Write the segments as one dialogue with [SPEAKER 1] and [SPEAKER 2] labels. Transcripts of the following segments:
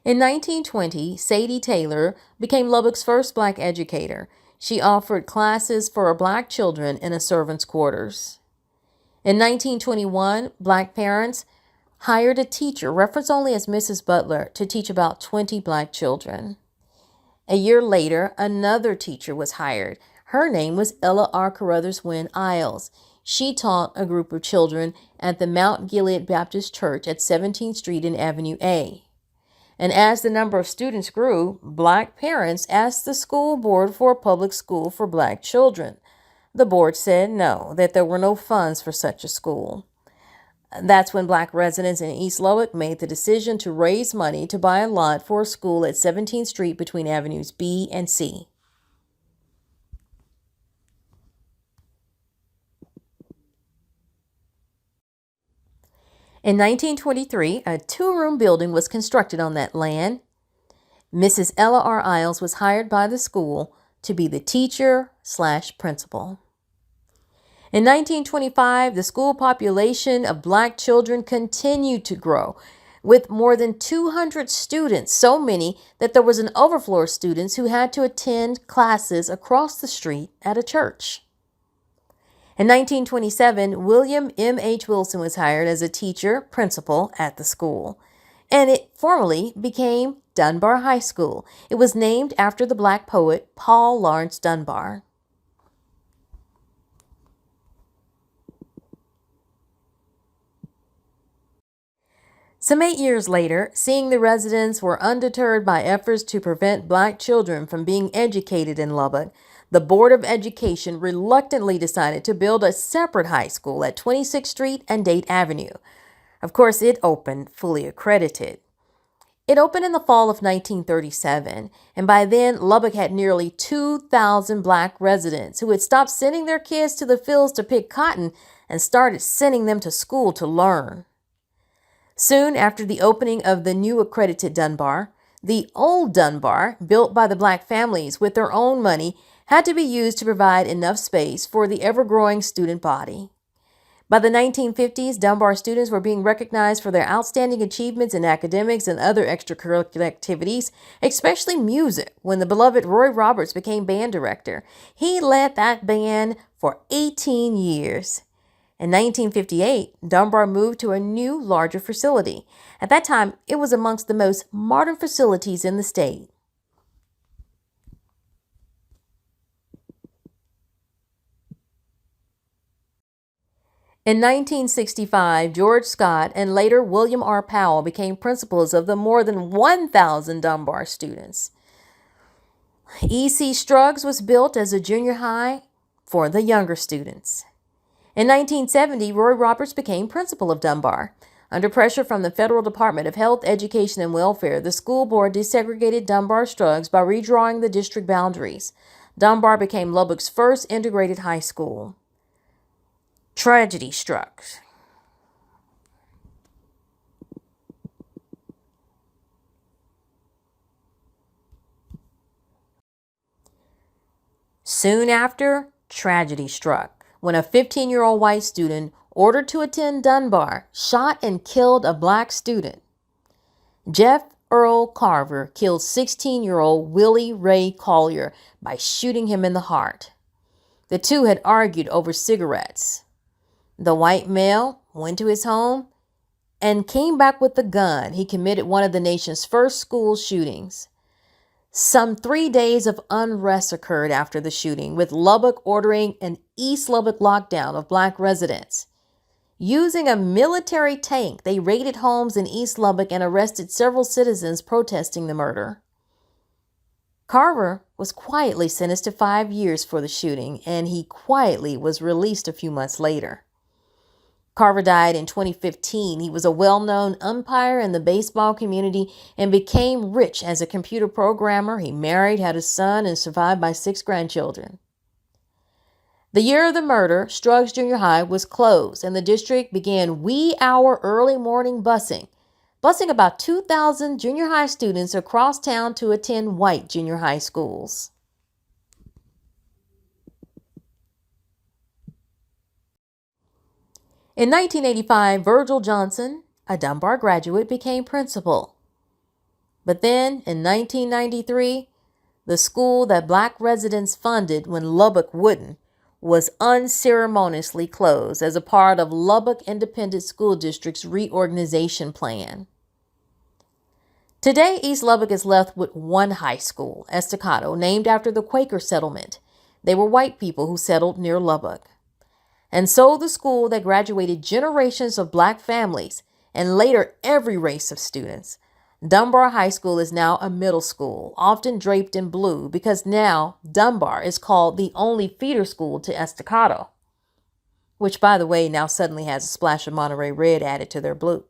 [SPEAKER 1] In 1920, Sadie Taylor became Lubbock's first black educator. She offered classes for black children in a servant's quarters. In 1921, black parents hired a teacher, referenced only as Mrs. Butler, to teach about 20 black children. A year later, another teacher was hired. Her name was Ella R. Carruthers Wynn Isles. She taught a group of children at the Mount Gilead Baptist Church at 17th Street and Avenue A. And as the number of students grew, black parents asked the school board for a public school for black children. The board said no, that there were no funds for such a school. That's when black residents in East Lubbock made the decision to raise money to buy a lot for a school at 17th Street between Avenues B and C. In 1923, a two-room building was constructed on that land. Mrs. Ella R. Isles was hired by the school to be the teacher/principal. In 1925, the school population of black children continued to grow, with more than 200 students, so many that there was an overflow of students who had to attend classes across the street at a church. In 1927, William M. H. Wilson was hired as a teacher/principal at the school, and it formally became Dunbar High School. It was named after the black poet Paul Laurence Dunbar. Some 8 years later, seeing the residents were undeterred by efforts to prevent black children from being educated in Lubbock, the Board of Education reluctantly decided to build a separate high school at 26th Street and Date Avenue. Of course, it opened fully accredited. It opened in the fall of 1937, and by then, Lubbock had nearly 2,000 black residents who had stopped sending their kids to the fields to pick cotton and started sending them to school to learn. Soon after the opening of the new accredited Dunbar, the old Dunbar, built by the black families with their own money, had to be used to provide enough space for the ever-growing student body. By the 1950s, Dunbar students were being recognized for their outstanding achievements in academics and other extracurricular activities, especially music, when the beloved Roy Roberts became band director. He led that band for 18 years. In 1958, Dunbar moved to a new, larger facility. At that time, it was amongst the most modern facilities in the state. In 1965, George Scott and later William R. Powell became principals of the more than 1,000 Dunbar students. E.C. Struggs was built as a junior high for the younger students. In 1970, Roy Roberts became principal of Dunbar. Under pressure from the Federal Department of Health, Education, and Welfare, the school board desegregated Dunbar Struggs by redrawing the district boundaries. Dunbar became Lubbock's first integrated high school. Tragedy struck. Soon after, tragedy struck when a 15-year-old white student ordered to attend Dunbar shot and killed a black student. Jeff Earl Carver killed 16-year-old Willie Ray Collier by shooting him in the heart. The two had argued over cigarettes. The white male went to his home and came back with a gun. He committed one of the nation's first school shootings. Some 3 days of unrest occurred after the shooting, with Lubbock ordering an East Lubbock lockdown of black residents. Using a military tank, they raided homes in East Lubbock and arrested several citizens protesting the murder. Carver was quietly sentenced to 5 years for the shooting, and he quietly was released a few months later. Carver died in 2015. He was a well-known umpire in the baseball community and became rich as a computer programmer. He married, had a son, and survived by 6 grandchildren. The year of the murder, Struggs Junior High was closed, and the district began wee-hour early morning busing about 2,000 junior high students across town to attend white junior high schools. In 1985, Virgil Johnson, a Dunbar graduate, became principal. But then in 1993, the school that Black residents funded when Lubbock wouldn't was unceremoniously closed as a part of Lubbock Independent School District's reorganization plan. Today, East Lubbock is left with one high school, Estacado, named after the Quaker settlement. They were white people who settled near Lubbock. And so the school that graduated generations of Black families and later every race of students, Dunbar High School, is now a middle school, often draped in blue because now Dunbar is called the only feeder school to Estacado, which, by the way, now suddenly has a splash of Monterey red added to their blue.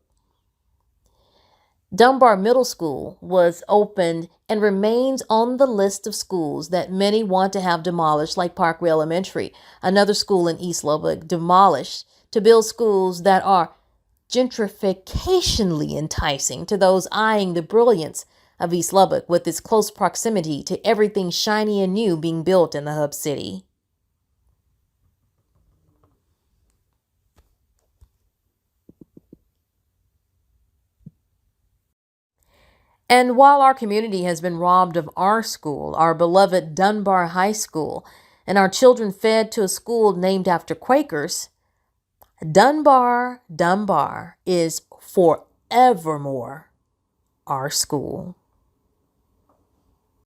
[SPEAKER 1] Dunbar Middle School was opened and remains on the list of schools that many want to have demolished, like Parkway Elementary, another school in East Lubbock, demolished to build schools that are gentrificationally enticing to those eyeing the brilliance of East Lubbock with its close proximity to everything shiny and new being built in the hub city. And while our community has been robbed of our school, our beloved Dunbar High School, and our children fed to a school named after Quakers, Dunbar is forevermore our school.